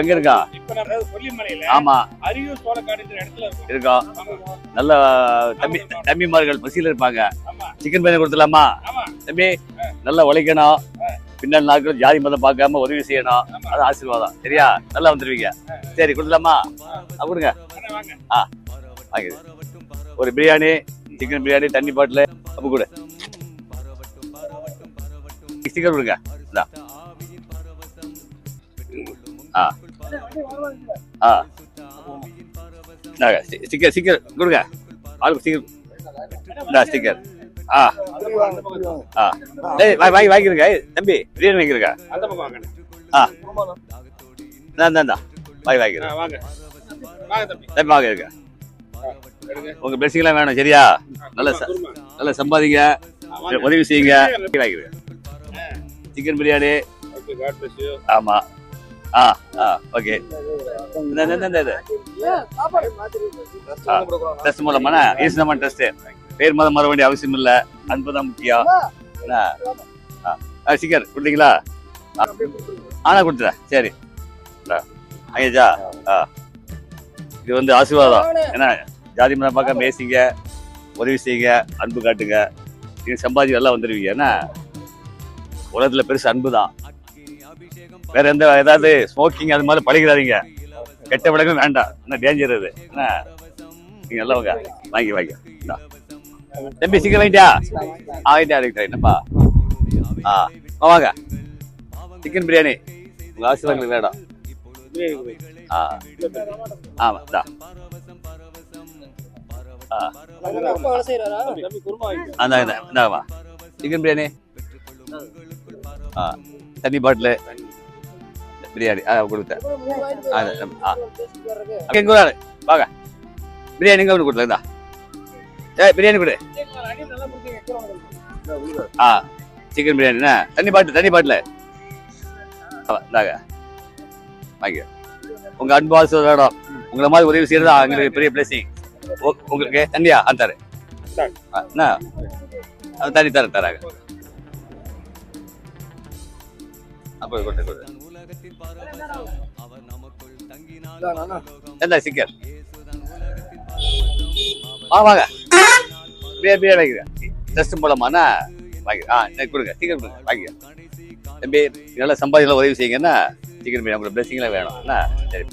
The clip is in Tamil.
எங்க இருக்கா? ஆமா இருக்கோம். நல்ல தம்பிமார்கள் பசியில இருப்பாங்க. சிக்கன் பிரியாணி கொடுத்துலாமா தம்பி? நல்லா உழைக்கணும், பின்னால் நாட்கள் ஜாதி மதம் பார்க்காம உதவி செய்யணும், அது ஆசீர்வாதம். சரியா? நல்லா வந்துருவீங்க. சரி கொடுத்துலாமா? கொடுங்க. வாங்கிடு. ஒரு பிரியாணி, சிக்கன் பிரியாணி, தண்ணி பாட்டில் அப்போ கூட ஸ்டிக்கர் கொடுங்க. ஸ்டிக்கர் ஸ்டிக்கர் கொடுங்க. ஆளுக்கு ஸ்டிக்கர் ஸ்டிக்கர். வாங்கிருங்க தம்பி, பிரியாணி வாங்கிருங்க. வாங்கிருங்க தம்பி, வாங்கிருங்க. உங்க பிளஸிங்லாம் வேணும். சரியா? நல்லா சம்பாதிங்க, உதவி செய்யுங்க. வாங்கிருங்க சிக்கன் பிரியாணி. ஆமா. ஓகே. டெஸ்ட் மூலமான ஈஸியான டெஸ்ட். பேர் மதம் மாற வேண்டிய அவசியம் இல்லை, அன்புதான் முக்கியம். சிக்கன் கொடுத்தீங்களா? கொடுத்துறேன். சரி ஐயா. இது வந்து ஆசீர்வாதம். ஏன்னா ஜாதி மதம் பார்க்க பேசிங்க, உதவி செய்யுங்க, அன்பு காட்டுங்க. நீங்க சம்பாதி நல்லா வந்துடுவீங்க. ஏன்னா உலகத்துல பெருசு அன்பு தான். வேற எந்த ஏதாவது ஸ்மோக்கிங் அது மாதிரி பழகிறாதீங்க. கெட்ட பழக்கம் வேண்டாம், என்ன டேஞ்சர் அது. என்ன நீங்க நல்லவங்க. வாங்கி தம்பி சிக்கன் வாங்கிட்டா? வாங்கிட்டா என்னப்பா? வாங்க சிக்கன் பிரியாணி. உங்க ஆசீர்வாதங்களுக்கு வேணும். ஆமா சிக்கன் பிரியாணி, தண்ணி பாட்டில், பிரியாணி கொடுத்தேன். வாங்க பிரியாணி எங்க கொடுத்தா? பிரியாணி கொடு. சிக்கன் பிரியாணி, தண்ணி பாட்டில் வாங்க. உங்க அன்பு ஆசீர்வாதம், உங்களை மாதிரி உதவி செய்யறதா எங்களுக்கு பெரிய பிளஸிங். உங்களுக்கு தண்ணியா தர தண்ணி தராங்க. சிக்கன் வாங்க பிரியாணி டெஸ்ட் போலாமா? வாங்கி கொடுங்க. சிக்கன் கொடுங்க. வாங்கி தம்பி நல்லா சம்பாதிக்கலாம், உதவி செய்யுங்கன்னா சிக்கன் பிரியாணி உங்களுக்கு பிளஸிங்லாம் வேணும். சரி.